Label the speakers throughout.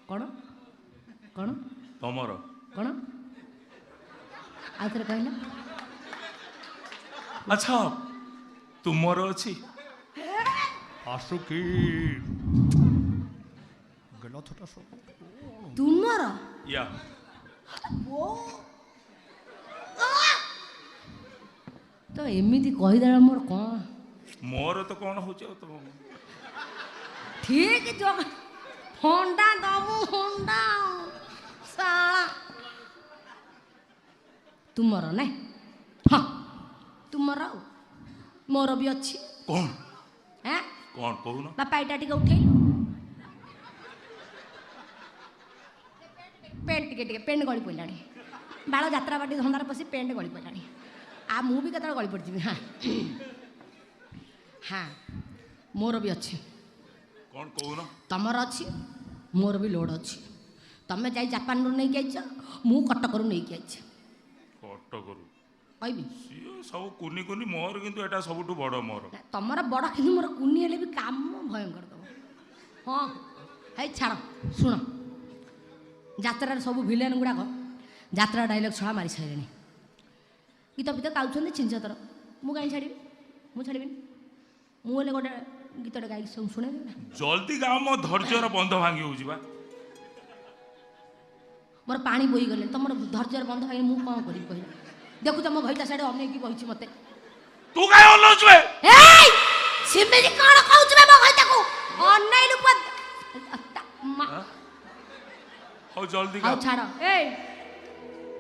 Speaker 1: कौन कौन
Speaker 2: तमर
Speaker 1: कौन आउथरे कहला
Speaker 2: अच्छा तुमर अछि आसुकी गला थोटा सो
Speaker 1: तुमर
Speaker 2: या
Speaker 1: ओ तो एमिति कहिदेला मोर कौन
Speaker 2: मोर तो कौन हो तुम
Speaker 1: ठीक जो होंडा दमु होंडा साला तुमर ना हाँ तुमर मोर भी अच्छी
Speaker 2: कौन
Speaker 1: हैं
Speaker 2: कौन कहू ना
Speaker 1: बापा एटा टिके उठेलु पेंट टिके पेंट गली पड़लानी बाल यात्रा बाटी धंदार पशि पेंट गली पड़लानी आ मु भी कतरा गली पड़जी हाँ हाँ मोर भी अच्छी
Speaker 2: कौन कहू ना
Speaker 1: तमर अच्छी मोर भी लोड अच्छी तमें जाई जापान रू नहीं आइछ मु कटक रू नहीं आइछ
Speaker 2: कट करू
Speaker 1: कहबी
Speaker 2: सिए सब कुनी कुनी मोर किंतु एटा सबटु बड़ मोर
Speaker 1: तमर बड़ कि मोर कुनी हेले भी काम भयंकर दब हाँ है छाड़ शुण यात्रा सब भिलेन गुड़ाक यात्रा डायलॉग छड़ा मारी सारे गीत फीत गाँव छिंचतर मुझे कहीं छाड़ी मुझे छाड़ी मुझे गोटे गीतटे गाई शुणे
Speaker 2: जल्दी गाँव मो धैर्यर बंध भांगी हो बा
Speaker 1: मोर पानी बोही गले तुम धैर्यर बंध भाई मुझे कौन करी कह देखु तुम घईटा साइड अनेक बही मत
Speaker 2: तू काय अनौच बे
Speaker 1: सिमिली कौन कहउछ बे मो घईटा को अनैलु
Speaker 2: हो जल्दी
Speaker 1: गाओ छाड़ ए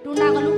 Speaker 1: टुना गलु